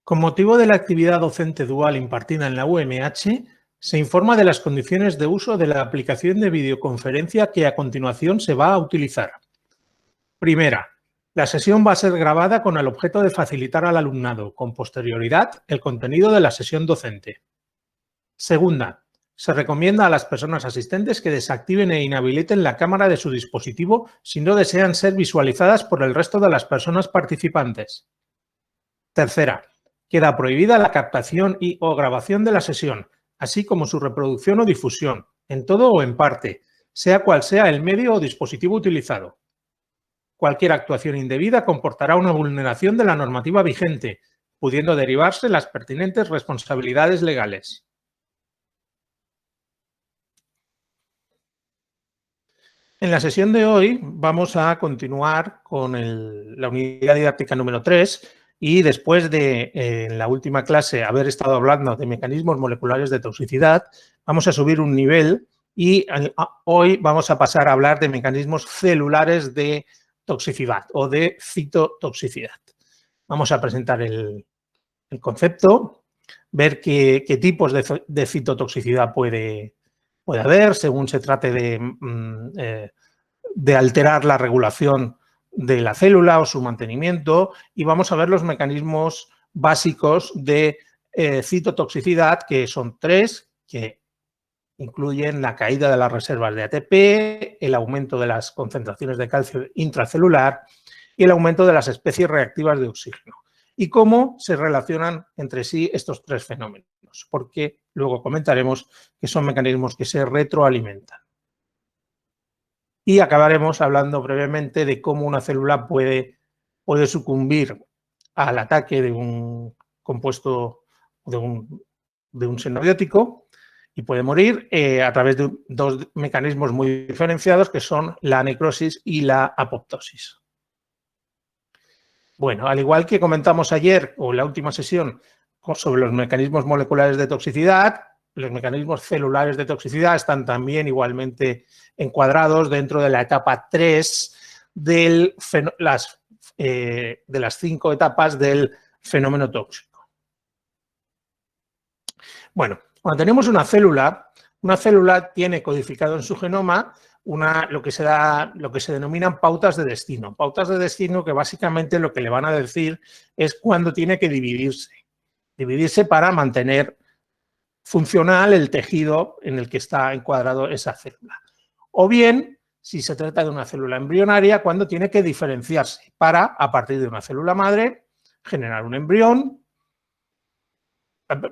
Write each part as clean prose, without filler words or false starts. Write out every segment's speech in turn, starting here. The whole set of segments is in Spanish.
Con motivo de la actividad docente dual impartida en la UMH, se informa de las condiciones de uso de la aplicación de videoconferencia que a continuación se va a utilizar. Primera, la sesión va a ser grabada con el objeto de facilitar al alumnado, con posterioridad, el contenido de la sesión docente. Segunda, se recomienda a las personas asistentes que desactiven e inhabiliten la cámara de su dispositivo si no desean ser visualizadas por el resto de las personas participantes. Tercera, queda prohibida la captación o grabación de la sesión, así como su reproducción o difusión, en todo o en parte, sea cual sea el medio o dispositivo utilizado. Cualquier actuación indebida comportará una vulneración de la normativa vigente, pudiendo derivarse las pertinentes responsabilidades legales. En la sesión de hoy vamos a continuar con la unidad didáctica número 3 y después de, en la última clase, haber estado hablando de mecanismos moleculares de toxicidad, vamos a subir un nivel y hoy vamos a pasar a hablar de mecanismos celulares de toxicidad o de citotoxicidad. Vamos a presentar el concepto, ver qué tipos de citotoxicidad puede haber según se trate de alterar la regulación de la célula o su mantenimiento, y vamos a ver los mecanismos básicos de citotoxicidad, que son 3, que incluyen la caída de las reservas de ATP, el aumento de las concentraciones de calcio intracelular y el aumento de las especies reactivas de oxígeno. Y cómo se relacionan entre sí estos 3 fenómenos, porque luego comentaremos que son mecanismos que se retroalimentan. Y acabaremos hablando brevemente de cómo una célula puede sucumbir al ataque de un compuesto, de un xenobiótico, y puede morir a través de 2 mecanismos muy diferenciados, que son la necrosis y la apoptosis. Bueno, al igual que comentamos ayer o en la última sesión sobre los mecanismos moleculares de toxicidad, los mecanismos celulares de toxicidad están también igualmente encuadrados dentro de la etapa 3 de las 5 etapas del fenómeno tóxico. Bueno, cuando tenemos una célula tiene codificado en su genoma lo que se denominan pautas de destino. Pautas de destino que básicamente lo que le van a decir es cuándo tiene que dividirse. Dividirse para mantener funcional el tejido en el que está encuadrado esa célula. O bien, si se trata de una célula embrionaria, cuando tiene que diferenciarse para, a partir de una célula madre, generar un embrión,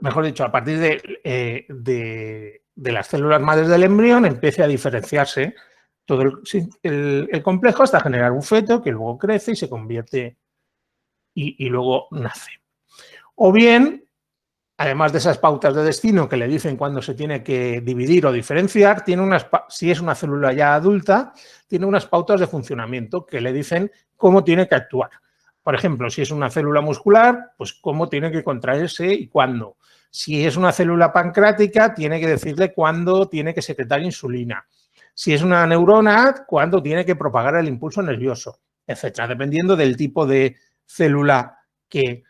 mejor dicho, a partir de las células madres del embrión, empiece a diferenciarse todo el complejo hasta generar un feto que luego crece y se convierte y luego nace. O bien, además de esas pautas de destino que le dicen cuándo se tiene que dividir o diferenciar, si es una célula ya adulta, tiene unas pautas de funcionamiento que le dicen cómo tiene que actuar. Por ejemplo, si es una célula muscular, pues cómo tiene que contraerse y cuándo. Si es una célula pancreática, tiene que decirle cuándo tiene que secretar insulina. Si es una neurona, cuándo tiene que propagar el impulso nervioso, etcétera, dependiendo del tipo de célula que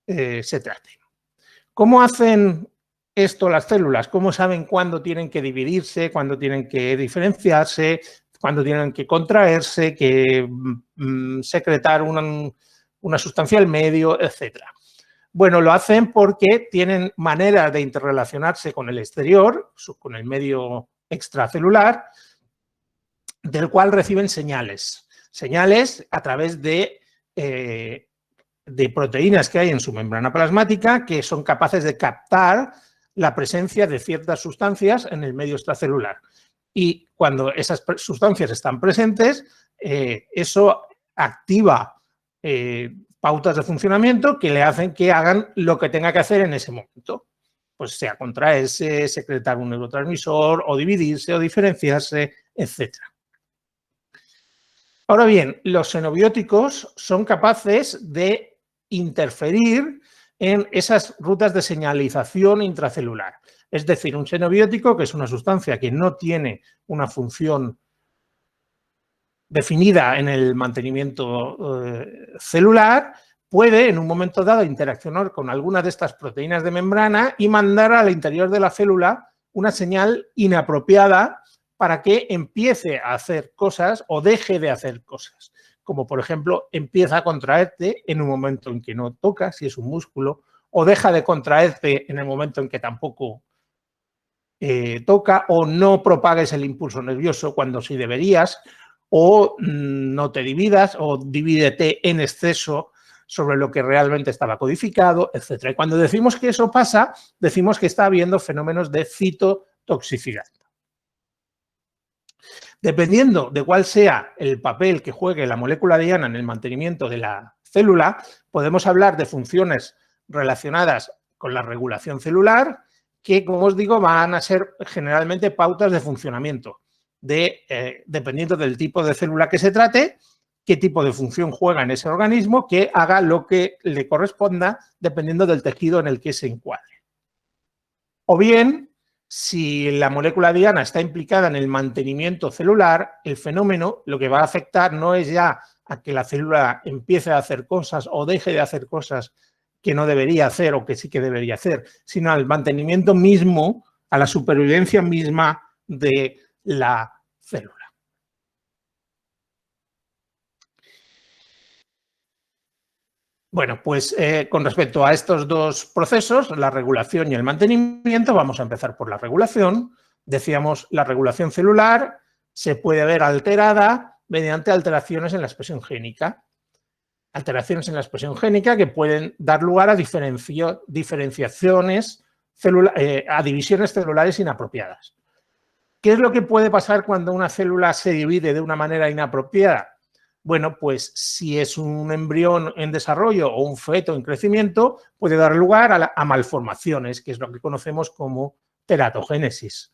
se trate. ¿Cómo hacen esto las células? ¿Cómo saben cuándo tienen que dividirse, cuándo tienen que diferenciarse, cuándo tienen que contraerse, que secretar una sustancia al medio, etcétera? Bueno, lo hacen porque tienen maneras de interrelacionarse con el exterior, con el medio extracelular, del cual reciben señales. Señales a través de proteínas que hay en su membrana plasmática que son capaces de captar la presencia de ciertas sustancias en el medio extracelular. Y cuando esas sustancias están presentes, eso activa pautas de funcionamiento que le hacen que hagan lo que tenga que hacer en ese momento. Pues sea contraerse, secretar un neurotransmisor, o dividirse, o diferenciarse, etc. Ahora bien, los xenobióticos son capaces de interferir en esas rutas de señalización intracelular. Es decir, un xenobiótico, que es una sustancia que no tiene una función definida en el mantenimiento celular, puede en un momento dado interaccionar con alguna de estas proteínas de membrana y mandar al interior de la célula una señal inapropiada para que empiece a hacer cosas o deje de hacer cosas. Como por ejemplo, empieza a contraerte en un momento en que no toca, si es un músculo, o deja de contraerte en el momento en que tampoco toca, o no propagues el impulso nervioso cuando sí deberías, o no te dividas, o divídete en exceso sobre lo que realmente estaba codificado, etc. Y cuando decimos que eso pasa, decimos que está habiendo fenómenos de citotoxicidad. Dependiendo de cuál sea el papel que juegue la molécula diana en el mantenimiento de la célula, podemos hablar de funciones relacionadas con la regulación celular, que, como os digo, van a ser generalmente pautas de funcionamiento, dependiendo del tipo de célula que se trate, qué tipo de función juega en ese organismo, que haga lo que le corresponda dependiendo del tejido en el que se encuadre. O bien, si la molécula diana está implicada en el mantenimiento celular, el fenómeno lo que va a afectar no es ya a que la célula empiece a hacer cosas o deje de hacer cosas que no debería hacer o que sí que debería hacer, sino al mantenimiento mismo, a la supervivencia misma de la célula. Bueno, pues con respecto a estos dos procesos, la regulación y el mantenimiento, vamos a empezar por la regulación. Decíamos, la regulación celular se puede ver alterada mediante alteraciones en la expresión génica. Alteraciones en la expresión génica que pueden dar lugar a diferenciaciones, a divisiones celulares inapropiadas. ¿Qué es lo que puede pasar cuando una célula se divide de una manera inapropiada? Bueno, pues si es un embrión en desarrollo o un feto en crecimiento, puede dar lugar a malformaciones, que es lo que conocemos como teratogénesis.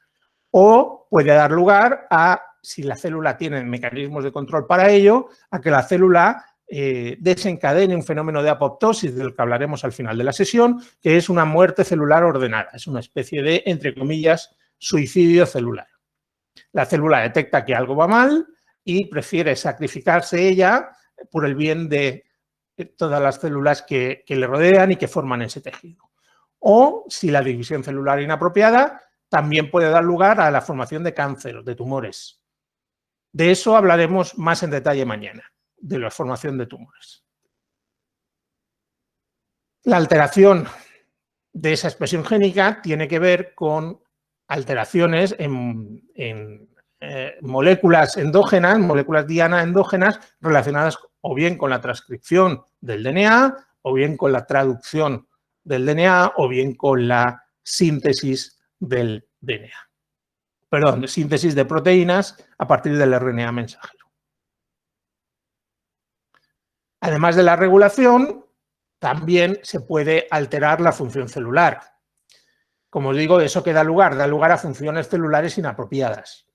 O puede dar lugar a, si la célula tiene mecanismos de control para ello, a que la célula desencadene un fenómeno de apoptosis, del que hablaremos al final de la sesión, que es una muerte celular ordenada. Es una especie de, entre comillas, suicidio celular. La célula detecta que algo va mal y prefiere sacrificarse ella por el bien de todas las células que le rodean y que forman ese tejido. O, si la división celular inapropiada, también puede dar lugar a la formación de cáncer, de tumores. De eso hablaremos más en detalle mañana, de la formación de tumores. La alteración de esa expresión génica tiene que ver con alteraciones en moléculas endógenas, moléculas diana endógenas relacionadas o bien con la transcripción del DNA, o bien con la traducción del DNA, o bien con la síntesis del DNA. Perdón, síntesis de proteínas a partir del RNA mensajero. Además de la regulación, también se puede alterar la función celular. Como os digo, eso que da lugar a funciones celulares inapropiadas.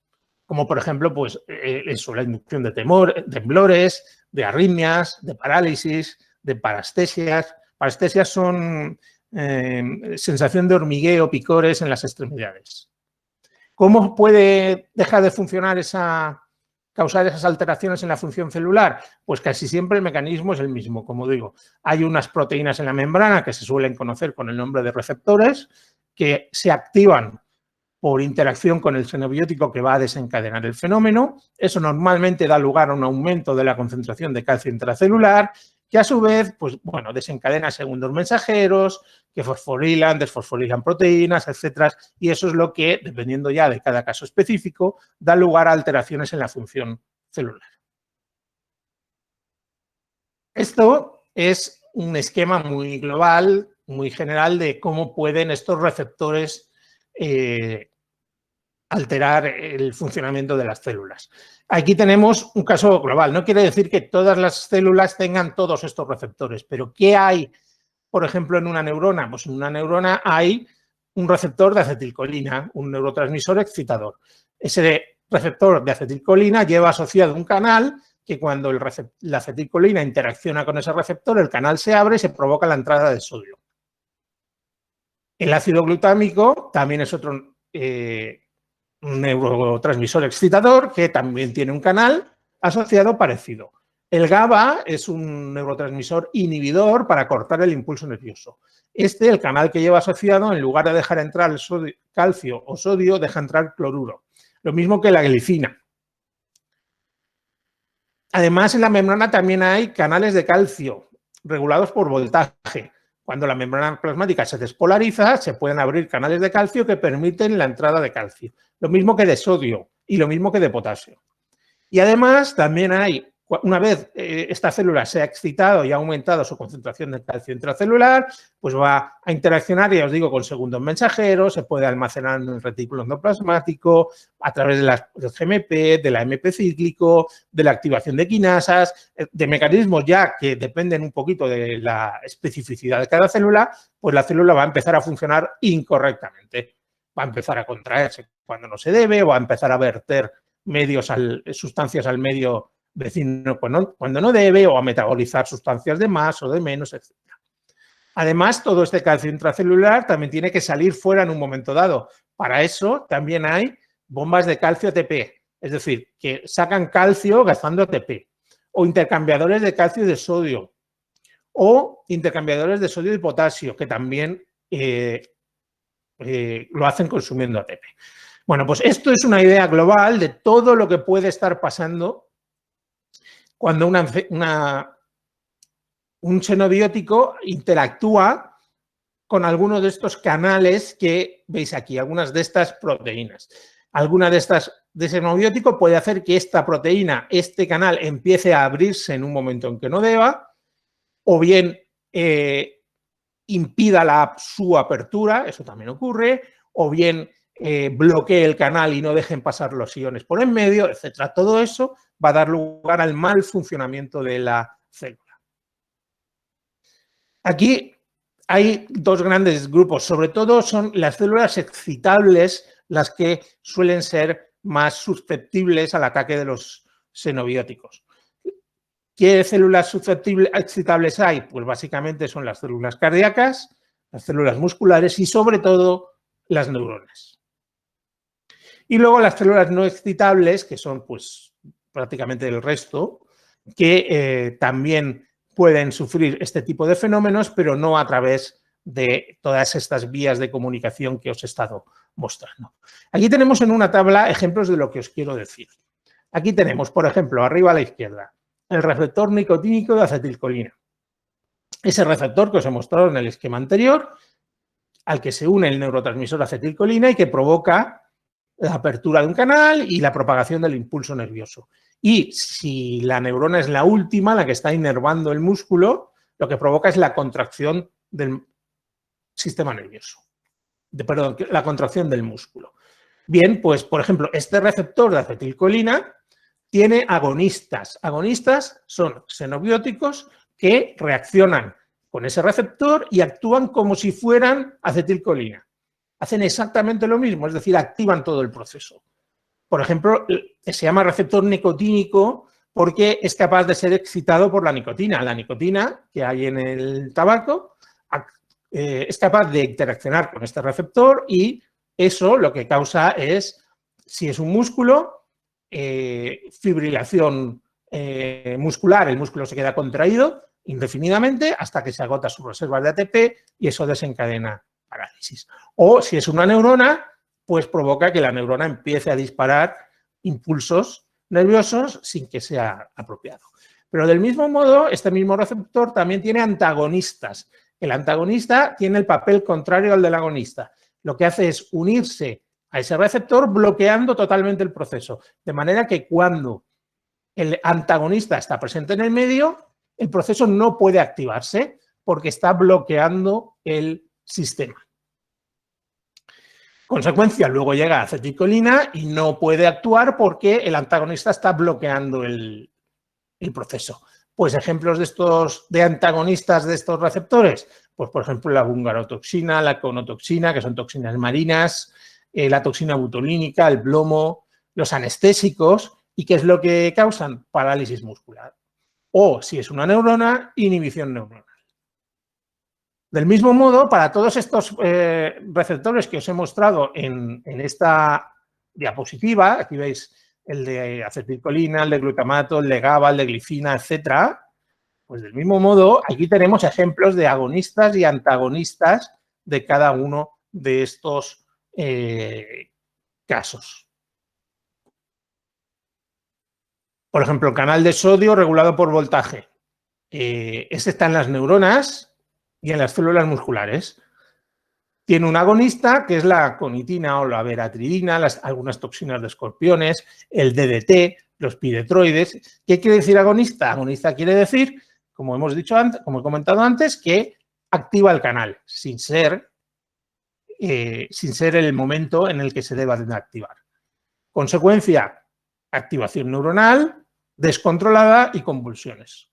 Como por ejemplo, pues eso, la inducción de temblores, de arritmias, de parálisis, de parestesias. Parestesias son sensación de hormigueo, picores en las extremidades. ¿Cómo puede dejar de funcionar causar esas alteraciones en la función celular? Pues casi siempre el mecanismo es el mismo, como digo. Hay unas proteínas en la membrana que se suelen conocer con el nombre de receptores que se activan por interacción con el xenobiótico que va a desencadenar el fenómeno. Eso normalmente da lugar a un aumento de la concentración de calcio intracelular, que a su vez, pues bueno, desencadena segundos mensajeros que fosforilan, desfosforilan proteínas, etcétera. Y eso es lo que, dependiendo ya de cada caso específico, da lugar a alteraciones en la función celular. Esto es un esquema muy global, muy general de cómo pueden estos receptores alterar el funcionamiento de las células. Aquí tenemos un caso global. No quiere decir que todas las células tengan todos estos receptores, pero ¿qué hay, por ejemplo, en una neurona? Pues en una neurona hay un receptor de acetilcolina, un neurotransmisor excitador. Ese receptor de acetilcolina lleva asociado un canal que cuando la acetilcolina interacciona con ese receptor, el canal se abre y se provoca la entrada de sodio. El ácido glutámico también es otro neurotransmisor excitador que también tiene un canal asociado parecido. El GABA es un neurotransmisor inhibidor para cortar el impulso nervioso. El canal que lleva asociado, en lugar de dejar entrar el calcio o sodio, deja entrar cloruro. Lo mismo que la glicina. Además, en la membrana también hay canales de calcio regulados por voltaje. Cuando la membrana plasmática se despolariza, se pueden abrir canales de calcio que permiten la entrada de calcio. Lo mismo que de sodio y lo mismo que de potasio. Y además también hay, una vez esta célula se ha excitado y ha aumentado su concentración de calcio intracelular, pues va a interaccionar, ya os digo, con segundos mensajeros, se puede almacenar en el retículo endoplasmático a través del GMP, de la MP cíclico, de la activación de quinasas, de mecanismos ya que dependen un poquito de la especificidad de cada célula, pues la célula va a empezar a funcionar incorrectamente. Va a empezar a contraerse cuando no se debe, va a empezar a verter sustancias al medio vecino cuando no debe, o a metabolizar sustancias de más o de menos, etc. Además, todo este calcio intracelular también tiene que salir fuera en un momento dado. Para eso también hay bombas de calcio ATP, es decir, que sacan calcio gastando ATP, o intercambiadores de calcio y de sodio, o intercambiadores de sodio y potasio, que también lo hacen consumiendo ATP. Bueno, pues esto es una idea global de todo lo que puede estar pasando cuando un xenobiótico interactúa con alguno de estos canales que veis aquí, algunas de estas proteínas. Alguna de ese xenobiótico puede hacer que esta proteína, este canal, empiece a abrirse en un momento en que no deba, o bien impida su apertura, eso también ocurre, o bien bloquee el canal y no dejen pasar los iones por en medio, etcétera. Todo eso va a dar lugar al mal funcionamiento de la célula. Aquí hay dos grandes grupos, sobre todo son las células excitables las que suelen ser más susceptibles al ataque de los xenobióticos. ¿Qué células excitables hay? Pues básicamente son las células cardíacas, las células musculares y sobre todo las neuronas. Y luego las células no excitables, que son pues prácticamente el resto, que también pueden sufrir este tipo de fenómenos, pero no a través de todas estas vías de comunicación que os he estado mostrando. Aquí tenemos en una tabla ejemplos de lo que os quiero decir. Aquí tenemos, por ejemplo, arriba a la izquierda, el receptor nicotínico de acetilcolina. Ese receptor que os he mostrado en el esquema anterior, al que se une el neurotransmisor acetilcolina y que provoca la apertura de un canal y la propagación del impulso nervioso. Y si la neurona es la última, la que está inervando el músculo, lo que provoca es la contracción del sistema nervioso. Perdón, la contracción del músculo. Bien, pues, por ejemplo, este receptor de acetilcolina tiene agonistas. Agonistas son xenobióticos que reaccionan con ese receptor y actúan como si fueran acetilcolina. Hacen exactamente lo mismo, es decir, activan todo el proceso. Por ejemplo, se llama receptor nicotínico porque es capaz de ser excitado por la nicotina. La nicotina que hay en el tabaco es capaz de interaccionar con este receptor y eso lo que causa es, si es un músculo, fibrilación muscular. El músculo se queda contraído indefinidamente hasta que se agota sus reservas de ATP y eso desencadena parálisis. O si es una neurona, pues provoca que la neurona empiece a disparar impulsos nerviosos sin que sea apropiado. Pero del mismo modo, este mismo receptor también tiene antagonistas. El antagonista tiene el papel contrario al del agonista. Lo que hace es unirse a ese receptor bloqueando totalmente el proceso. De manera que cuando el antagonista está presente en el medio, el proceso no puede activarse porque está bloqueando el sistema. Consecuencia, luego llega la acetilcolina y no puede actuar porque el antagonista está bloqueando el proceso. Pues ejemplos de antagonistas de estos receptores, pues por ejemplo la bungarotoxina, la conotoxina, que son toxinas marinas, la toxina butolínica, el plomo, los anestésicos, ¿y qué es lo que causan? Parálisis muscular. O, si es una neurona, inhibición neuronal. Del mismo modo, para todos estos receptores que os he mostrado en esta diapositiva, aquí veis el de acetilcolina, el de glutamato, el de GABA, el de glicina, etcétera, pues del mismo modo, aquí tenemos ejemplos de agonistas y antagonistas de cada uno de estos casos. Por ejemplo, el canal de sodio regulado por voltaje. Este está en las neuronas y en las células musculares. Tiene un agonista, que es la conitina o la veratridina, algunas toxinas de escorpiones, el DDT, los piretroides. ¿Qué quiere decir agonista? Agonista quiere decir, como hemos dicho antes, como he comentado antes, que activa el canal, sin ser el momento en el que se deba de activar. Consecuencia, activación neuronal, descontrolada y convulsiones.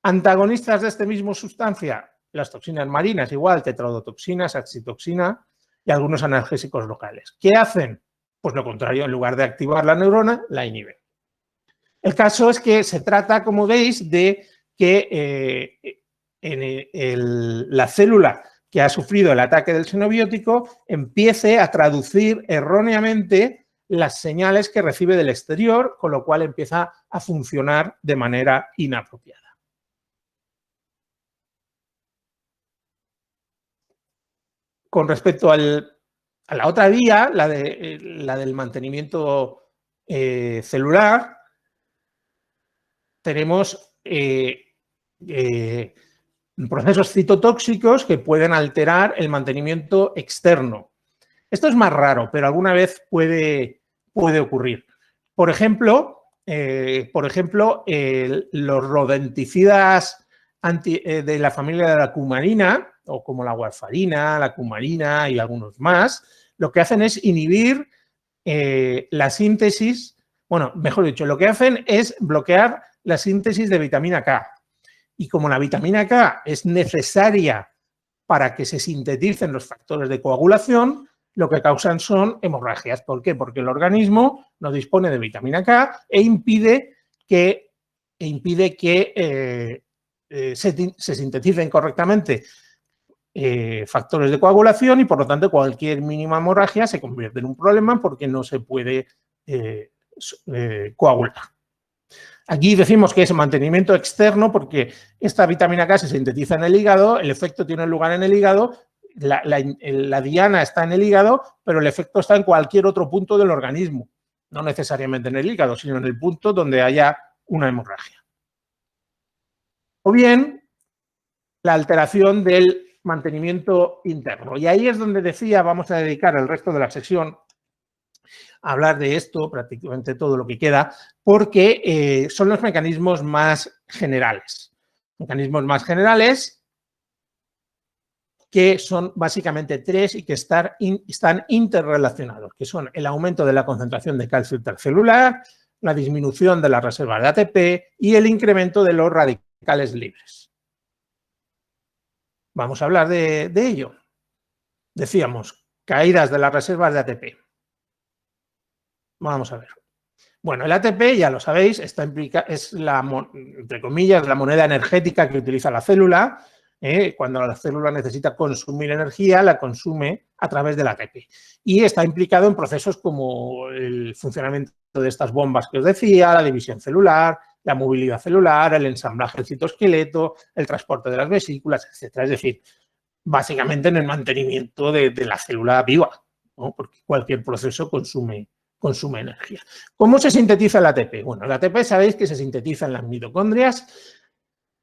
Antagonistas de esta misma sustancia, las toxinas marinas, igual, tetrodotoxinas, oxitoxina y algunos analgésicos locales. ¿Qué hacen? Pues lo contrario, en lugar de activar la neurona, la inhiben. El caso es que se trata, como veis, de que la célula que ha sufrido el ataque del xenobiótico empiece a traducir erróneamente las señales que recibe del exterior, con lo cual empieza a funcionar de manera inapropiada. Con respecto a la otra vía, la del mantenimiento celular, tenemos procesos citotóxicos que pueden alterar el mantenimiento externo. Esto es más raro, pero alguna vez puede ocurrir. Por ejemplo, los rodenticidas de la familia de la cumarina, o como la warfarina, la cumarina y algunos más, lo que hacen es inhibir la síntesis, bueno, mejor dicho, lo que hacen es bloquear la síntesis de vitamina K. Y como la vitamina K es necesaria para que se sinteticen los factores de coagulación, lo que causan son hemorragias. ¿Por qué? Porque el organismo no dispone de vitamina K e impide que se sinteticen correctamente factores de coagulación y, por lo tanto, cualquier mínima hemorragia se convierte en un problema porque no se puede coagular. Aquí decimos que es mantenimiento externo porque esta vitamina K se sintetiza en el hígado, el efecto tiene lugar en el hígado, la diana está en el hígado, pero el efecto está en cualquier otro punto del organismo, no necesariamente en el hígado, sino en el punto donde haya una hemorragia. O bien, la alteración del mantenimiento interno. Y ahí es donde decía, vamos a dedicar el resto de la sesión a hablar de esto, prácticamente todo lo que queda, porque son los mecanismos más generales. Mecanismos más generales que son básicamente tres y que están interrelacionados, que son el aumento de la concentración de calcio intercelular, la disminución de las reservas de ATP y el incremento de los radicales libres. Vamos a hablar de ello. Decíamos, caídas de las reservas de ATP. Vamos a ver. Bueno, el ATP, ya lo sabéis, es entre comillas, la moneda energética que utiliza la célula. Cuando la célula necesita consumir energía, la consume a través del ATP. Y está implicado en procesos como el funcionamiento de estas bombas que os decía, la división celular, la movilidad celular, el ensamblaje del citoesqueleto, el transporte de las vesículas, etc. Es decir, básicamente en el mantenimiento de la célula viva, ¿no? Porque cualquier proceso consume energía. ¿Cómo se sintetiza el ATP? Bueno, el ATP sabéis que se sintetiza en las mitocondrias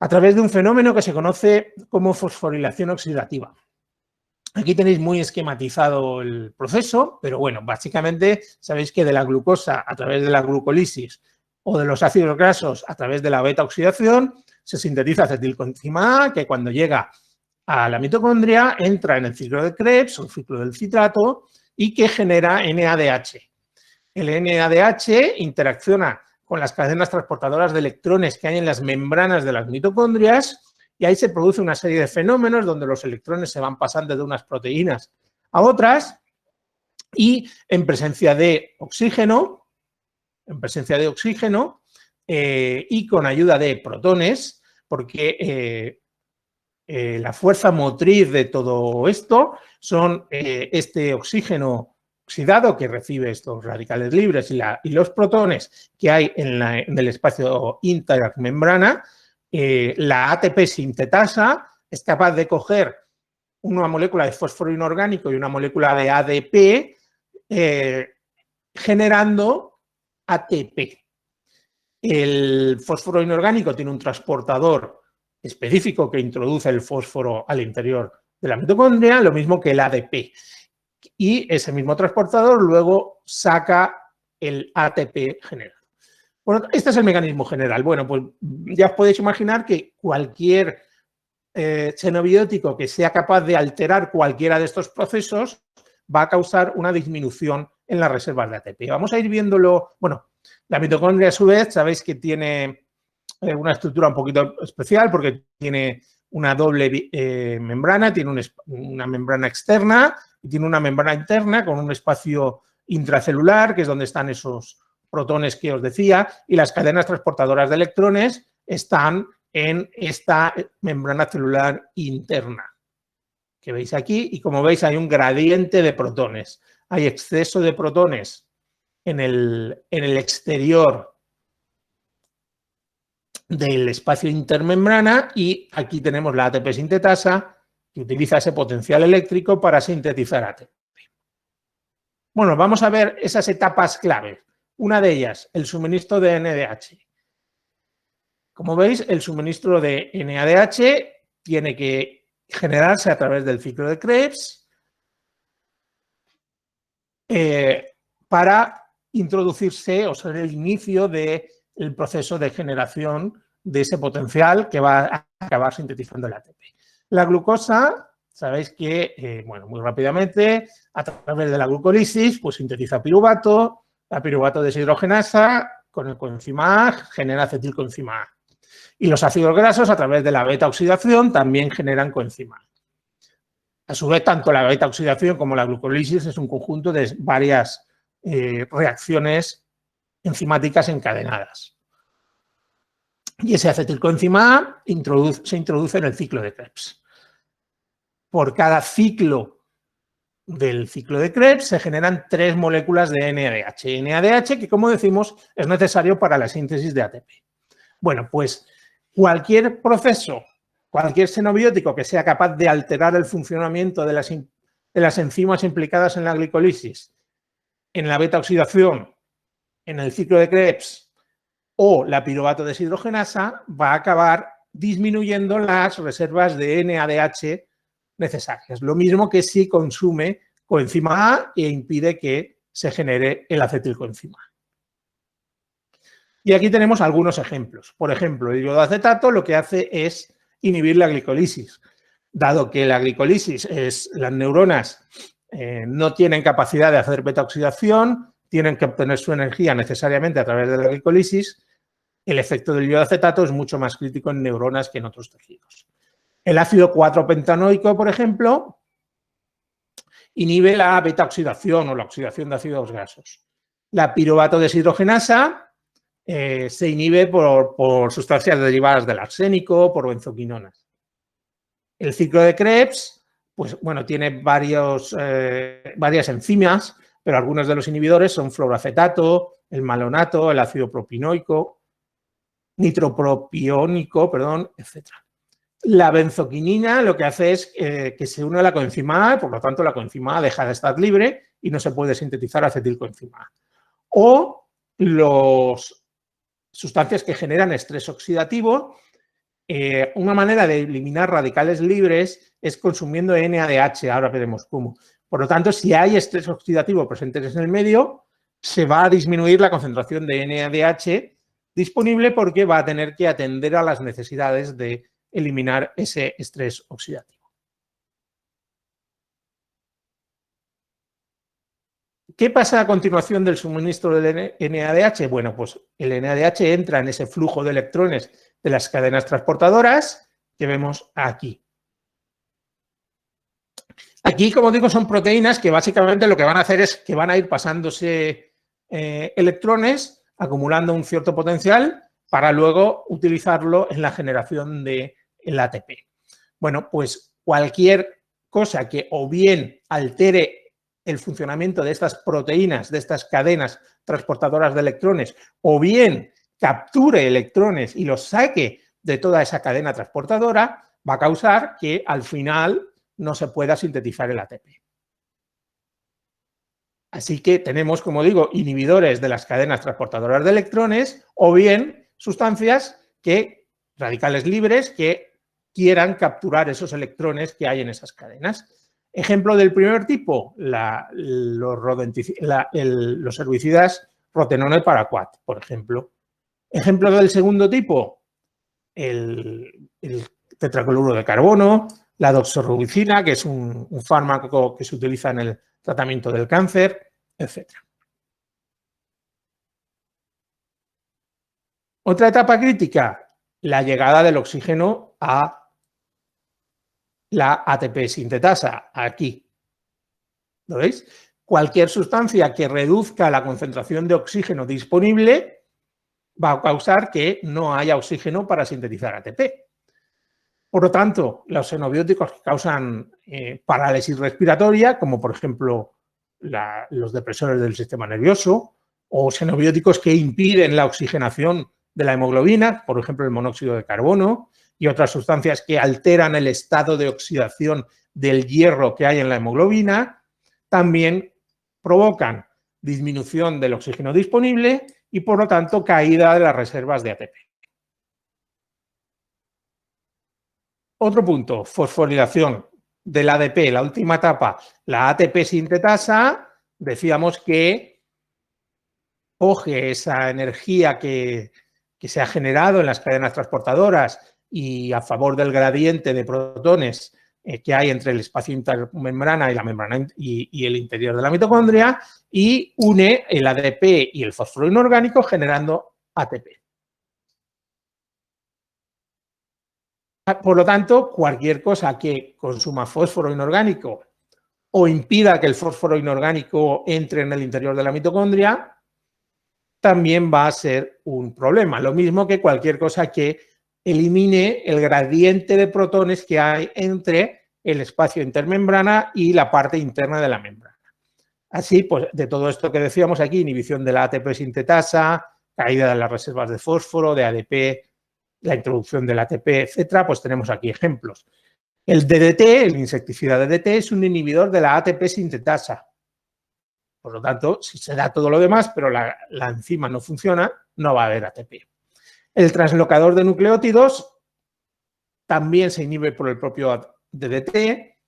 a través de un fenómeno que se conoce como fosforilación oxidativa. Aquí tenéis muy esquematizado el proceso, pero bueno, básicamente sabéis que de la glucosa a través de la glucólisis o de los ácidos grasos a través de la beta-oxidación se sintetiza acetilcoenzima A, que cuando llega a la mitocondria entra en el ciclo de Krebs o el ciclo del citrato y que genera NADH. El NADH interacciona con las cadenas transportadoras de electrones que hay en las membranas de las mitocondrias y ahí se produce una serie de fenómenos donde los electrones se van pasando de unas proteínas a otras y en presencia de oxígeno, y con ayuda de protones, porque la fuerza motriz de todo esto son este oxígeno oxidado que recibe estos radicales libres y los protones que hay en el espacio intermembrana. La ATP sintetasa es capaz de coger una molécula de fósforo inorgánico y una molécula de ADP generando ATP. El fósforo inorgánico tiene un transportador específico que introduce el fósforo al interior de la mitocondria, lo mismo que el ADP. Y ese mismo transportador luego saca el ATP generado. Bueno, este es el mecanismo general. Bueno, pues ya os podéis imaginar que cualquier xenobiótico que sea capaz de alterar cualquiera de estos procesos va a causar una disminución en las reservas de ATP. Vamos a ir viéndolo. Bueno, la mitocondria a su vez, sabéis que tiene una estructura un poquito especial porque tiene una doble membrana, tiene una membrana externa y tiene una membrana interna con un espacio intracelular, que es donde están esos protones que os decía, y las cadenas transportadoras de electrones están en esta membrana celular interna que veis aquí, y como veis hay un gradiente de protones. Hay exceso de protones en el exterior del espacio intermembrana y aquí tenemos la ATP sintetasa que utiliza ese potencial eléctrico para sintetizar ATP. Bueno, vamos a ver esas etapas clave. Una de ellas, el suministro de NADH. Como veis, el suministro de NADH tiene que generarse a través del ciclo de Krebs para introducirse o ser el inicio del proceso de generación de ese potencial que va a acabar sintetizando el ATP. La glucosa, sabéis que, bueno, muy rápidamente, a través de la glucólisis, pues sintetiza piruvato, la piruvato deshidrogenasa con el coenzima A genera acetilcoenzima A. Y los ácidos grasos, a través de la beta-oxidación, también generan coenzima A. A su vez, tanto la beta-oxidación como la glucólisis es un conjunto de varias reacciones enzimáticas encadenadas. Y ese acetilcoenzima A se introduce en el ciclo de Krebs. Por cada ciclo del ciclo de Krebs se generan 3 moléculas de NADH. NADH que, como decimos, es necesario para la síntesis de ATP. Bueno, pues cualquier proceso, cualquier xenobiótico que sea capaz de alterar el funcionamiento de las enzimas implicadas en la glicolisis, en la beta-oxidación, en el ciclo de Krebs o la piruvato deshidrogenasa, va a acabar disminuyendo las reservas de NADH necesarias. Lo mismo que si consume coenzima A e impide que se genere el acetilcoenzima A. Y aquí tenemos algunos ejemplos. Por ejemplo, el iodoacetato lo que hace es inhibir la glicolisis. Dado que la glicolisis las neuronas no tienen capacidad de hacer beta-oxidación, tienen que obtener su energía necesariamente a través de la glicolisis, el efecto del iodoacetato es mucho más crítico en neuronas que en otros tejidos. El ácido 4-pentanoico, por ejemplo, inhibe la beta-oxidación o la oxidación de ácidos grasos. La piruvato deshidrogenasa se inhibe por sustancias derivadas del arsénico, por benzoquinonas. El ciclo de Krebs, pues bueno, tiene varias enzimas, pero algunos de los inhibidores son fluoroacetato, el malonato, el ácido propioníco, nitropropiónico, perdón, etc. La benzoquinina lo que hace es que se une a la coenzima A, por lo tanto la coenzima A deja de estar libre y no se puede sintetizar acetilcoenzima A. O los sustancias que generan estrés oxidativo, una manera de eliminar radicales libres es consumiendo NADH, ahora veremos cómo. Por lo tanto, si hay estrés oxidativo presente en el medio, se va a disminuir la concentración de NADH disponible porque va a tener que atender a las necesidades de eliminar ese estrés oxidativo. ¿Qué pasa a continuación del suministro del NADH? Bueno, pues el NADH entra en ese flujo de electrones de las cadenas transportadoras que vemos aquí. Aquí, como digo, son proteínas que básicamente lo que van a hacer es que van a ir pasándose electrones, acumulando un cierto potencial para luego utilizarlo en la generación del ATP. Bueno, pues cualquier cosa que o bien altere el funcionamiento de estas proteínas, de estas cadenas transportadoras de electrones, o bien capture electrones y los saque de toda esa cadena transportadora, va a causar que al final no se pueda sintetizar el ATP. Así que tenemos, como digo, inhibidores de las cadenas transportadoras de electrones o bien sustancias radicales libres que quieran capturar esos electrones que hay en esas cadenas. Ejemplo del primer tipo, los herbicidas rotenone paraquat, por ejemplo. Ejemplo del segundo tipo, el tetracloruro de carbono, la doxorubicina, que es un fármaco que se utiliza en el tratamiento del cáncer, etc. Otra etapa crítica, la llegada del oxígeno a la ATP sintetasa, aquí. ¿Lo veis? Cualquier sustancia que reduzca la concentración de oxígeno disponible va a causar que no haya oxígeno para sintetizar ATP. Por lo tanto, los xenobióticos que causan parálisis respiratoria, como por ejemplo los depresores del sistema nervioso, o xenobióticos que impiden la oxigenación de la hemoglobina, por ejemplo el monóxido de carbono, y otras sustancias que alteran el estado de oxidación del hierro que hay en la hemoglobina, también provocan disminución del oxígeno disponible y, por lo tanto, caída de las reservas de ATP. Otro punto, fosforilación del ADP, la última etapa, la ATP sintetasa, decíamos que coge esa energía que se ha generado en las cadenas transportadoras y a favor del gradiente de protones que hay entre el espacio intermembrana y la membrana y el interior de la mitocondria y une el ADP y el fósforo inorgánico generando ATP. Por lo tanto, cualquier cosa que consuma fósforo inorgánico o impida que el fósforo inorgánico entre en el interior de la mitocondria, también va a ser un problema. Lo mismo que cualquier cosa que elimine el gradiente de protones que hay entre el espacio intermembrana y la parte interna de la membrana. Así, pues, de todo esto que decíamos aquí, inhibición de la ATP sintetasa, caída de las reservas de fósforo, de ADP, la introducción del ATP, etcétera, pues tenemos aquí ejemplos. El DDT, el insecticida DDT, es un inhibidor de la ATP sintetasa. Por lo tanto, si se da todo lo demás, pero la enzima no funciona, no va a haber ATP. El translocador de nucleótidos también se inhibe por el propio DDT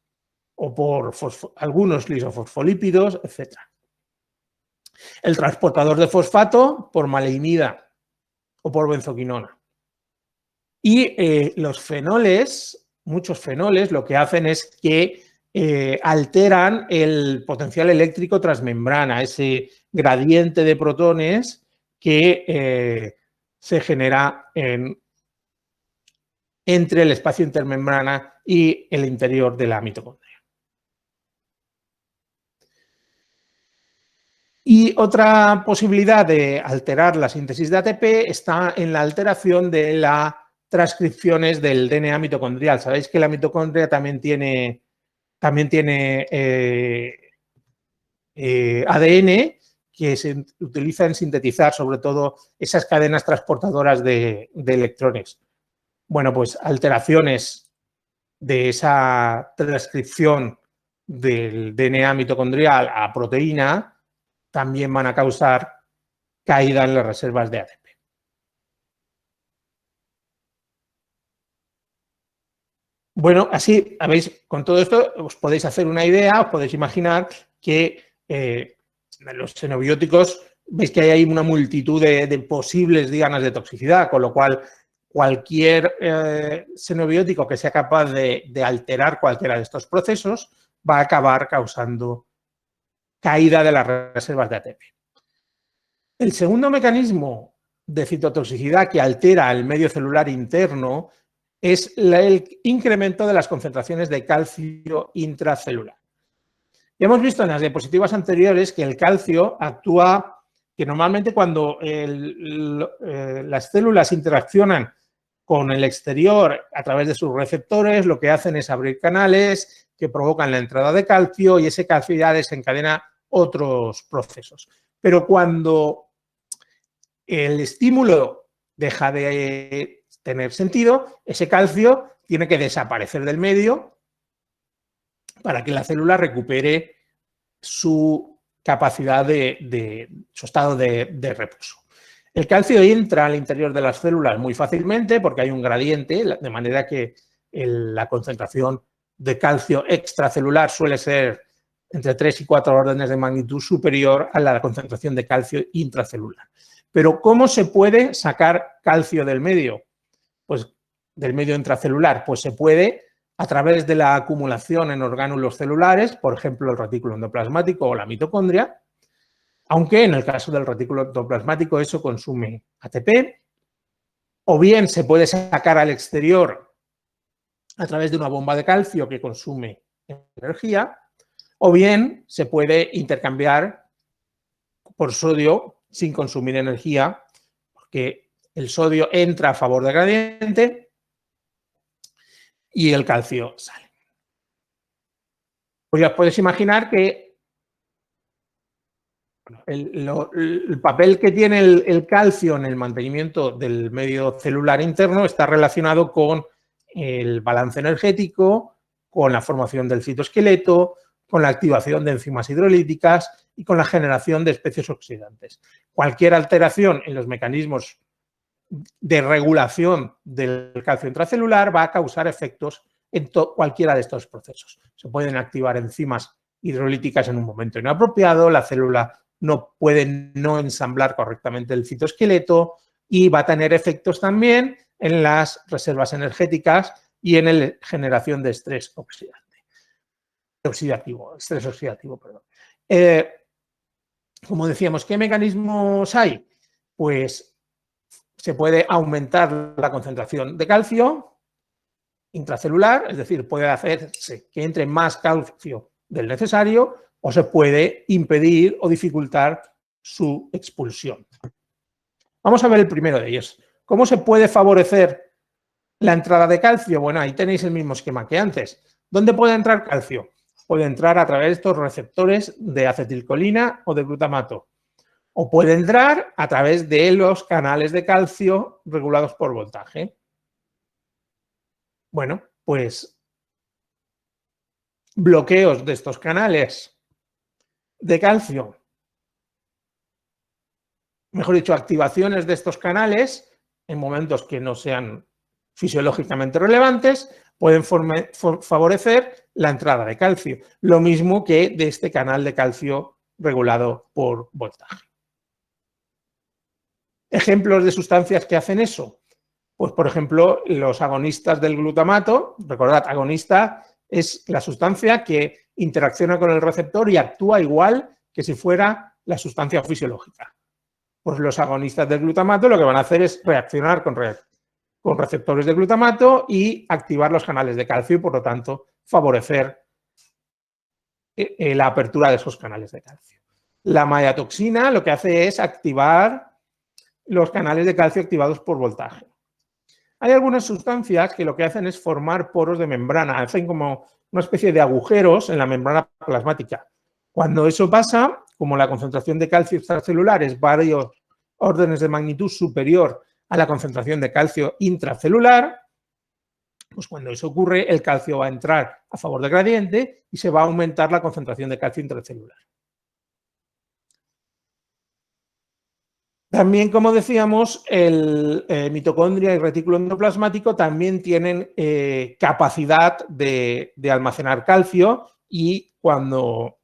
o por algunos lisofosfolípidos, etc. El transportador de fosfato por maleimida o por benzoquinona. Y los fenoles, muchos fenoles, lo que hacen es que alteran el potencial eléctrico transmembrana, ese gradiente de protones que se genera entre el espacio intermembrana y el interior de la mitocondria. Y otra posibilidad de alterar la síntesis de ATP está en la alteración de las transcripciones del DNA mitocondrial. Sabéis que la mitocondria también tiene ADN que se utiliza en sintetizar sobre todo esas cadenas transportadoras de electrones. Bueno, pues alteraciones de esa transcripción del DNA mitocondrial a proteína también van a causar caída en las reservas de ATP. Bueno, así, ¿veis? Con todo esto os podéis hacer una idea, os podéis imaginar que los xenobióticos, veis que hay ahí una multitud de posibles dianas de toxicidad, con lo cual cualquier xenobiótico que sea capaz de alterar cualquiera de estos procesos va a acabar causando caída de las reservas de ATP. El segundo mecanismo de citotoxicidad que altera el medio celular interno es el incremento de las concentraciones de calcio intracelular. Ya hemos visto en las diapositivas anteriores que el calcio actúa, que normalmente cuando las células interaccionan con el exterior a través de sus receptores, lo que hacen es abrir canales que provocan la entrada de calcio y ese calcio ya desencadena otros procesos. Pero cuando el estímulo deja de tener sentido, ese calcio tiene que desaparecer del medio para que la célula recupere su capacidad su estado de reposo. El calcio entra al interior de las células muy fácilmente porque hay un gradiente, de manera que la concentración de calcio extracelular suele ser entre 3 y 4 órdenes de magnitud superior a la concentración de calcio intracelular. Pero ¿cómo se puede sacar calcio del medio? Pues del medio intracelular, pues se puede a través de la acumulación en orgánulos celulares, por ejemplo, el retículo endoplasmático o la mitocondria, aunque en el caso del retículo endoplasmático eso consume ATP, o bien se puede sacar al exterior a través de una bomba de calcio que consume energía, o bien se puede intercambiar por sodio sin consumir energía, porque el sodio entra a favor del gradiente y el calcio sale. Pues ya os podéis imaginar que el papel que tiene el calcio en el mantenimiento del medio celular interno está relacionado con el balance energético, con la formación del citoesqueleto, con la activación de enzimas hidrolíticas y con la generación de especies oxidantes. Cualquier alteración en los mecanismos de regulación del calcio intracelular va a causar efectos en cualquiera de estos procesos. Se pueden activar enzimas hidrolíticas en un momento inapropiado, la célula no puede no ensamblar correctamente el citoesqueleto y va a tener efectos también en las reservas energéticas y en la generación de estrés oxidativo. Como decíamos, ¿qué mecanismos hay? Pues se puede aumentar la concentración de calcio intracelular, es decir, puede hacerse que entre más calcio del necesario o se puede impedir o dificultar su expulsión. Vamos a ver el primero de ellos. ¿Cómo se puede favorecer la entrada de calcio? Bueno, ahí tenéis el mismo esquema que antes. ¿Dónde puede entrar calcio? Puede entrar a través de estos receptores de acetilcolina o de glutamato. O puede entrar a través de los canales de calcio regulados por voltaje. Bueno, pues bloqueos de estos canales de calcio, mejor dicho, activaciones de estos canales en momentos que no sean fisiológicamente relevantes, pueden favorecer la entrada de calcio, lo mismo que de este canal de calcio regulado por voltaje. ¿Ejemplos de sustancias que hacen eso? Pues, por ejemplo, los agonistas del glutamato. Recordad, agonista es la sustancia que interacciona con el receptor y actúa igual que si fuera la sustancia fisiológica. Pues los agonistas del glutamato lo que van a hacer es reaccionar con receptores de glutamato y activar los canales de calcio y, por lo tanto, favorecer la apertura de esos canales de calcio. La maitotoxina lo que hace es activar los canales de calcio activados por voltaje. Hay algunas sustancias que lo que hacen es formar poros de membrana, hacen como una especie de agujeros en la membrana plasmática. Cuando eso pasa, como la concentración de calcio extracelular es varios órdenes de magnitud superior a la concentración de calcio intracelular, pues cuando eso ocurre, el calcio va a entrar a favor del gradiente y se va a aumentar la concentración de calcio intracelular. También, como decíamos, el mitocondria y retículo endoplasmático también tienen capacidad de almacenar calcio y cuando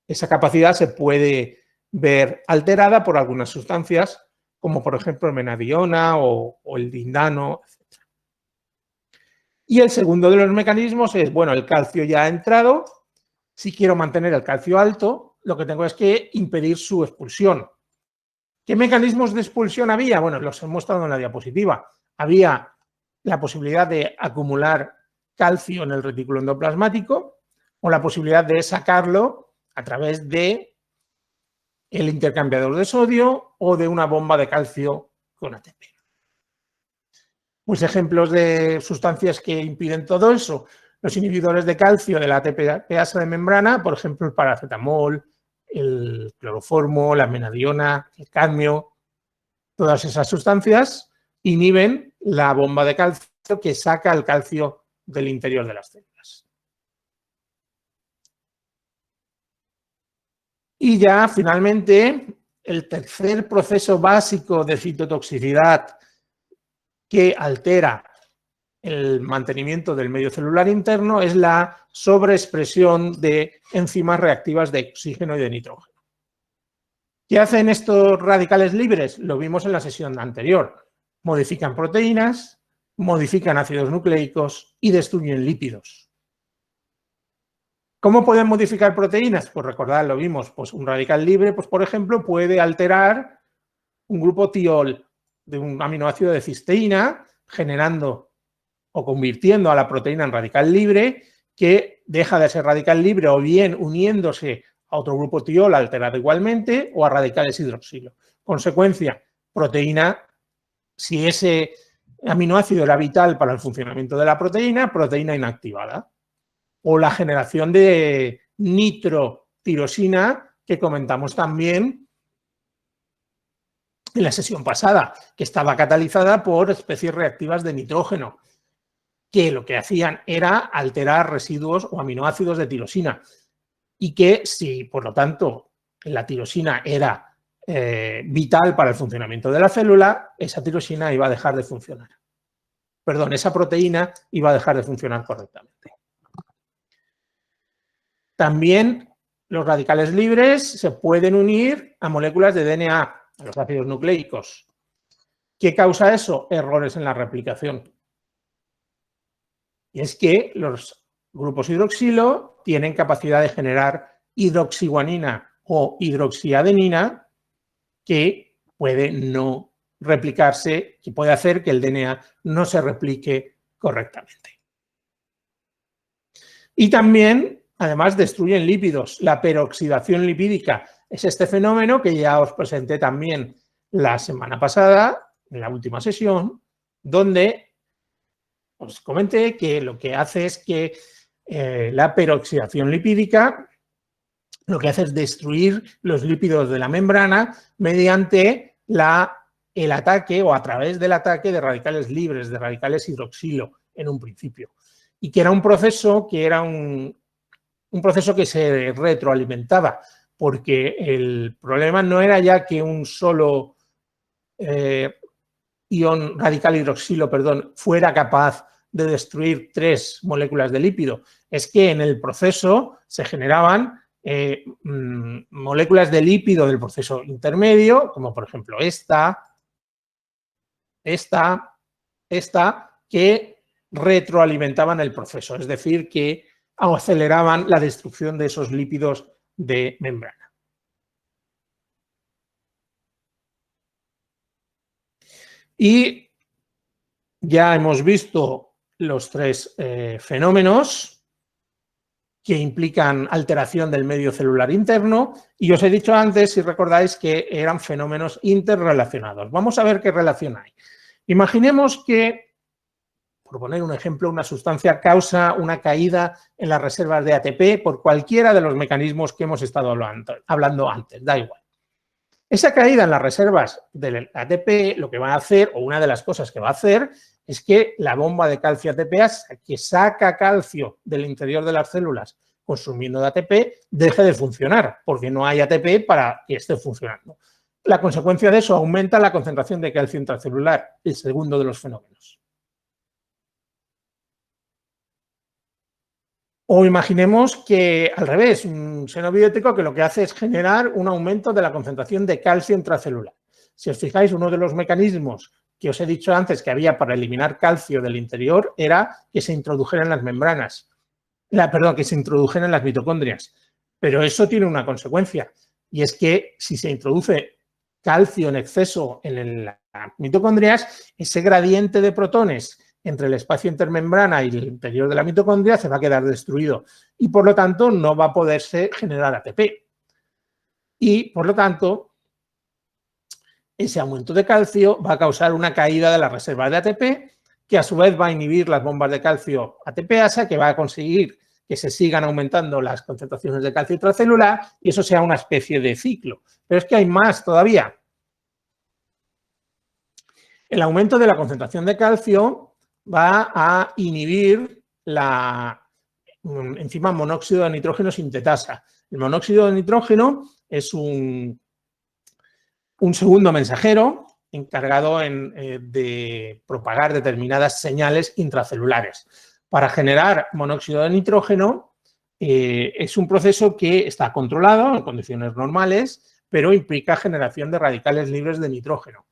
esa capacidad se puede ver alterada por algunas sustancias, como por ejemplo el menadiona o el dindano, etc. Y el segundo de los mecanismos es, bueno, el calcio ya ha entrado, si quiero mantener el calcio alto, lo que tengo es que impedir su expulsión. ¿Qué mecanismos de expulsión había? Bueno, los he mostrado en la diapositiva. Había la posibilidad de acumular calcio en el retículo endoplasmático o la posibilidad de sacarlo a través de el intercambiador de sodio o de una bomba de calcio con ATP. Pues ejemplos de sustancias que impiden todo eso, los inhibidores de calcio de la ATPasa de membrana, por ejemplo, el paracetamol, el cloroformo, la menadiona, el cadmio, todas esas sustancias inhiben la bomba de calcio que saca el calcio del interior de las células. Y ya, finalmente, el tercer proceso básico de citotoxicidad que altera el mantenimiento del medio celular interno es la sobreexpresión de enzimas reactivas de oxígeno y de nitrógeno. ¿Qué hacen estos radicales libres? Lo vimos en la sesión anterior. Modifican proteínas, modifican ácidos nucleicos y destruyen lípidos. ¿Cómo pueden modificar proteínas? Pues recordad, lo vimos, pues un radical libre, pues por ejemplo, puede alterar un grupo tiol de un aminoácido de cisteína, generando o convirtiendo a la proteína en radical libre, que deja de ser radical libre o bien uniéndose a otro grupo tiol alterado igualmente o a radicales hidroxilo. Consecuencia, proteína, si ese aminoácido era vital para el funcionamiento de la proteína inactivada. O la generación de nitrotirosina, que comentamos también en la sesión pasada, que estaba catalizada por especies reactivas de nitrógeno, que lo que hacían era alterar residuos o aminoácidos de tirosina. Y que si, por lo tanto, la tirosina era vital para el funcionamiento de la célula, esa tirosina iba a dejar de funcionar. Perdón, esa proteína iba a dejar de funcionar correctamente. También los radicales libres se pueden unir a moléculas de DNA, a los ácidos nucleicos. ¿Qué causa eso? Errores en la replicación. Y es que los grupos hidroxilo tienen capacidad de generar hidroxiguanina o hidroxiadenina que puede no replicarse, que puede hacer que el DNA no se replique correctamente. Y también, además, destruyen lípidos. La peroxidación lipídica es este fenómeno que ya os presenté también la semana pasada, en la última sesión, donde os comenté que lo que hace es que la peroxidación lipídica lo que hace es destruir los lípidos de la membrana mediante el ataque o a través del ataque de radicales libres, de radicales hidroxilo en un principio. Y que era un proceso que se retroalimentaba, porque el problema no era ya que un solo ion radical hidroxilo, fuera capaz de destruir 3 moléculas de lípido. Es que en el proceso se generaban moléculas de lípido del proceso intermedio, como por ejemplo esta, que retroalimentaban el proceso, es decir, que aceleraban la destrucción de esos lípidos de membrana. Y ya hemos visto los 3 fenómenos que implican alteración del medio celular interno y os he dicho antes, si recordáis, que eran fenómenos interrelacionados. Vamos a ver qué relación hay. Imaginemos que, por poner un ejemplo, una sustancia causa una caída en las reservas de ATP por cualquiera de los mecanismos que hemos estado hablando antes, da igual. Esa caída en las reservas del ATP lo que va a hacer, o una de las cosas que va a hacer, es que la bomba de calcio ATPasa, que saca calcio del interior de las células consumiendo de ATP, deje de funcionar, porque no hay ATP para que esté funcionando. La consecuencia de eso aumenta la concentración de calcio intracelular, el segundo de los fenómenos. O imaginemos que, al revés, un xenobiótico que lo que hace es generar un aumento de la concentración de calcio intracelular. Si os fijáis, uno de los mecanismos que os he dicho antes que había para eliminar calcio del interior era que se introdujera en las membranas. Que se introdujera en las mitocondrias. Pero eso tiene una consecuencia, y es que si se introduce calcio en exceso en las mitocondrias, ese gradiente de protones entre el espacio intermembrana y el interior de la mitocondria se va a quedar destruido y, por lo tanto, no va a poderse generar ATP. Y, por lo tanto, ese aumento de calcio va a causar una caída de las reservas de ATP que a su vez va a inhibir las bombas de calcio ATPasa, que va a conseguir que se sigan aumentando las concentraciones de calcio intracelular y eso sea una especie de ciclo. Pero es que hay más todavía. El aumento de la concentración de calcio va a inhibir la enzima monóxido de nitrógeno sintetasa. El monóxido de nitrógeno es un segundo mensajero encargado de propagar determinadas señales intracelulares. Para generar monóxido de nitrógeno es un proceso que está controlado en condiciones normales, pero implica generación de radicales libres de nitrógeno.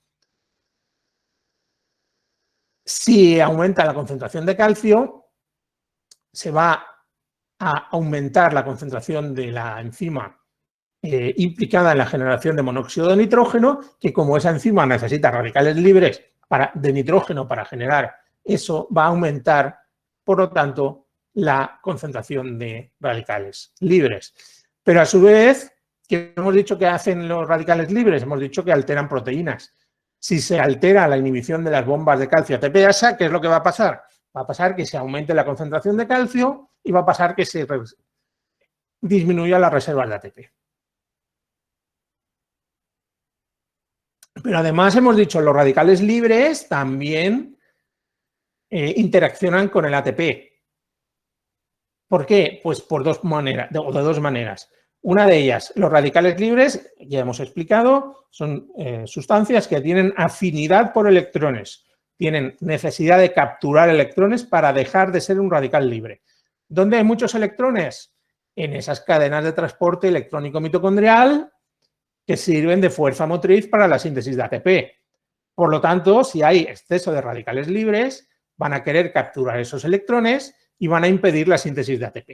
Si aumenta la concentración de calcio, se va a aumentar la concentración de la enzima implicada en la generación de monóxido de nitrógeno, que como esa enzima necesita radicales libres de nitrógeno para generar eso, va a aumentar, por lo tanto, la concentración de radicales libres. Pero a su vez, ¿qué hemos dicho que hacen los radicales libres? Hemos dicho que alteran proteínas. Si se altera la inhibición de las bombas de calcio ATPasa, ¿qué es lo que va a pasar? Va a pasar que se aumente la concentración de calcio y va a pasar que se disminuya las reservas de ATP. Pero además hemos dicho los radicales libres también interaccionan con el ATP. ¿Por qué? Pues por de dos maneras. Una de ellas, los radicales libres, ya hemos explicado, son sustancias que tienen afinidad por electrones, tienen necesidad de capturar electrones para dejar de ser un radical libre. ¿Dónde hay muchos electrones? En esas cadenas de transporte electrónico mitocondrial que sirven de fuerza motriz para la síntesis de ATP. Por lo tanto, si hay exceso de radicales libres, van a querer capturar esos electrones y van a impedir la síntesis de ATP.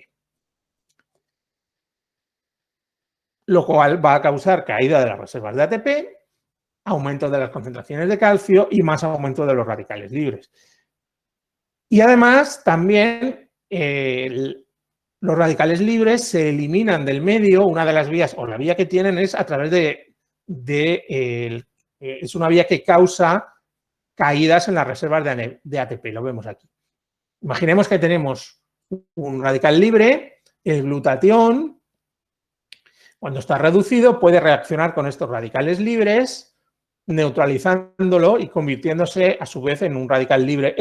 Lo cual va a causar caída de las reservas de ATP, aumento de las concentraciones de calcio y más aumento de los radicales libres. Y además, también los radicales libres se eliminan del medio. Una de las vías, o la vía que tienen es a través es una vía que causa caídas en las reservas de ATP, lo vemos aquí. Imaginemos que tenemos un radical libre, el glutatión, cuando está reducido, puede reaccionar con estos radicales libres, neutralizándolo y convirtiéndose a su vez en un radical libre,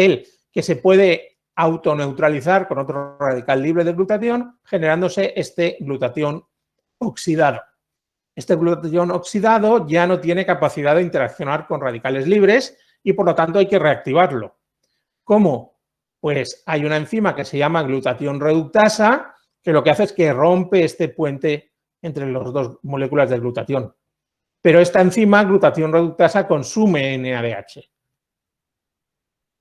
que se puede autoneutralizar con otro radical libre de glutatión, generándose este glutatión oxidado. Este glutatión oxidado ya no tiene capacidad de interaccionar con radicales libres y por lo tanto hay que reactivarlo. ¿Cómo? Pues hay una enzima que se llama glutatión reductasa que lo que hace es que rompe este puente entre las dos moléculas de glutatión. Pero esta enzima, glutatión reductasa, consume NADH.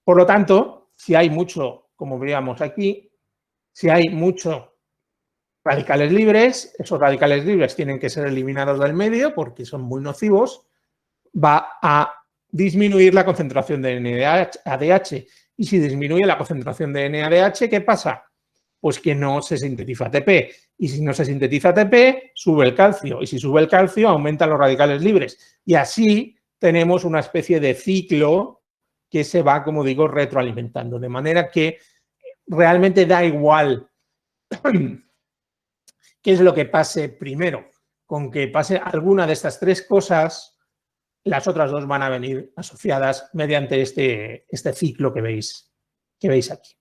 Por lo tanto, si hay mucho, como veíamos aquí, si hay muchos radicales libres, esos radicales libres tienen que ser eliminados del medio porque son muy nocivos, va a disminuir la concentración de NADH. Y si disminuye la concentración de NADH, ¿qué pasa? Pues que no se sintetiza ATP. Y si no se sintetiza ATP, sube el calcio. Y si sube el calcio, aumentan los radicales libres. Y así tenemos una especie de ciclo que se va, como digo, retroalimentando. De manera que realmente da igual qué es lo que pase primero. Con que pase alguna de estas tres cosas, las otras dos van a venir asociadas mediante este ciclo que veis aquí.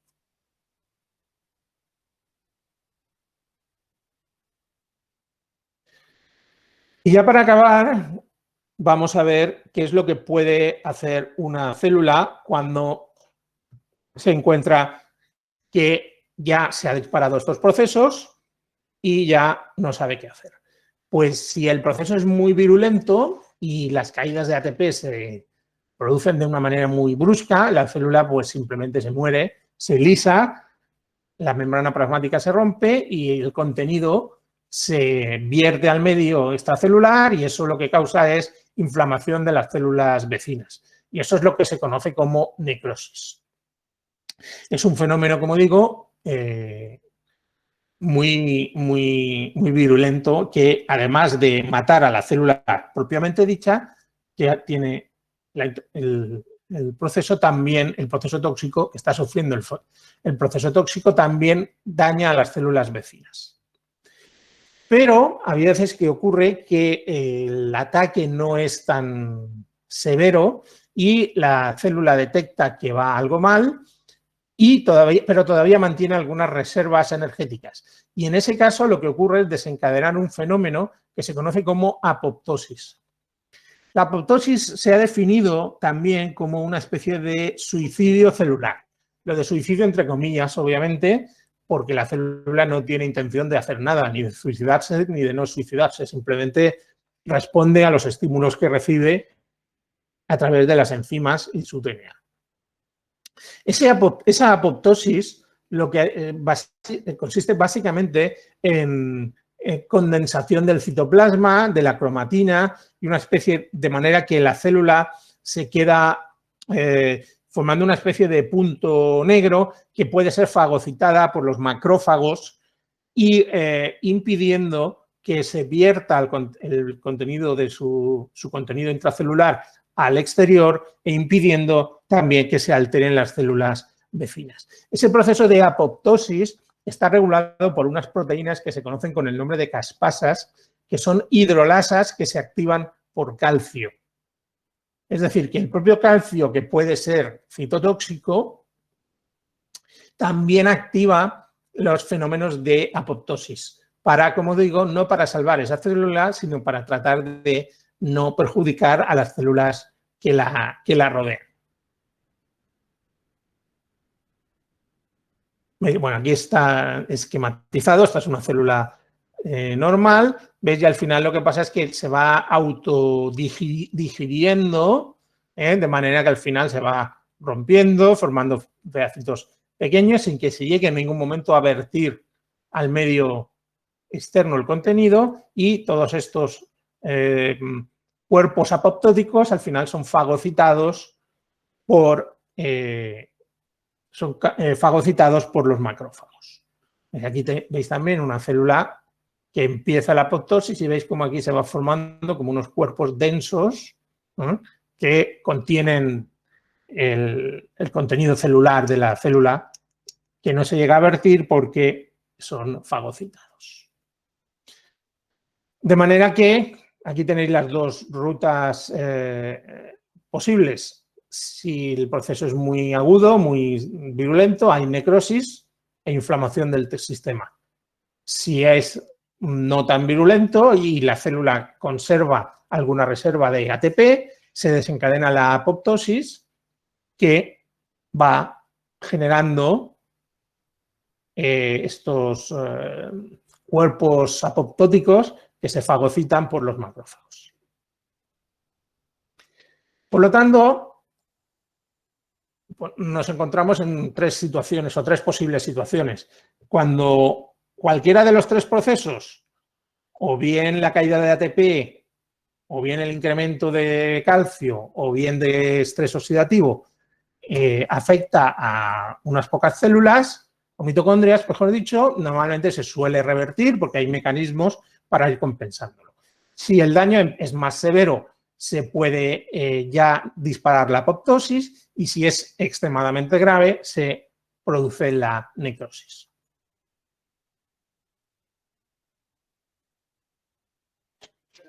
Y ya para acabar, vamos a ver qué es lo que puede hacer una célula cuando se encuentra que ya se ha disparado estos procesos y ya no sabe qué hacer. Pues si el proceso es muy virulento y las caídas de ATP se producen de una manera muy brusca, la célula pues simplemente se muere, se lisa, la membrana plasmática se rompe y el contenido se vierte al medio extracelular y eso lo que causa es inflamación de las células vecinas. Y eso es lo que se conoce como necrosis. Es un fenómeno, como digo, muy virulento que, además de matar a la célula propiamente dicha, que tiene proceso también, el proceso tóxico que está sufriendo el proceso tóxico también daña a las células vecinas. Pero hay veces que ocurre que el ataque no es tan severo y la célula detecta que va algo mal, pero todavía mantiene algunas reservas energéticas. Y en ese caso lo que ocurre es desencadenar un fenómeno que se conoce como apoptosis. La apoptosis se ha definido también como una especie de suicidio celular. Lo de suicidio entre comillas, obviamente, porque la célula no tiene intención de hacer nada, ni de suicidarse ni de no suicidarse, simplemente responde a los estímulos que recibe a través de las enzimas y su DNA. Esa apoptosis lo que consiste básicamente en condensación del citoplasma, de la cromatina y una especie de manera que la célula se queda formando una especie de punto negro que puede ser fagocitada por los macrófagos y impidiendo que se vierta el contenido de su contenido intracelular al exterior e impidiendo también que se alteren las células vecinas. Ese proceso de apoptosis está regulado por unas proteínas que se conocen con el nombre de caspasas, que son hidrolasas que se activan por calcio. Es decir, que el propio calcio, que puede ser citotóxico, también activa los fenómenos de apoptosis, para, como digo, no para salvar esa célula, sino para tratar de no perjudicar a las células que la rodean. Bueno, aquí está esquematizado, esta es una célula normal. ¿Ves? Y al final lo que pasa es que se va autodigiriendo, de manera que al final se va rompiendo, formando pedacitos pequeños sin que se llegue en ningún momento a vertir al medio externo el contenido, y todos estos cuerpos apoptóticos al final son fagocitados por los macrófagos. Aquí veis también una célula que empieza la apoptosis y veis cómo aquí se va formando como unos cuerpos densos, ¿eh?, que contienen el contenido celular de la célula, que no se llega a vertir porque son fagocitados. De manera que aquí tenéis las dos rutas posibles. Si el proceso es muy agudo, muy virulento, hay necrosis e inflamación del sistema. Si es no tan virulento y la célula conserva alguna reserva de ATP, se desencadena la apoptosis, que va generando estos cuerpos apoptóticos que se fagocitan por los macrófagos. Por lo tanto, nos encontramos en tres situaciones o tres posibles situaciones. Cuando cualquiera de los tres procesos, o bien la caída de ATP, o bien el incremento de calcio, o bien de estrés oxidativo, afecta a unas pocas células o mitocondrias, mejor dicho, normalmente se suele revertir porque hay mecanismos para ir compensándolo. Si el daño es más severo, se puede ya disparar la apoptosis, y si es extremadamente grave, se produce la necrosis.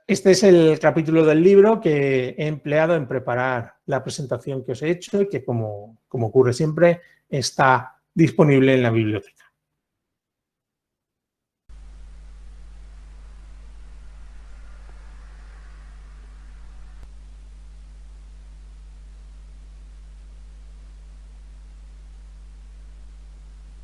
Este es el capítulo del libro que he empleado en preparar la presentación que os he hecho y que, como ocurre siempre, está disponible en la biblioteca.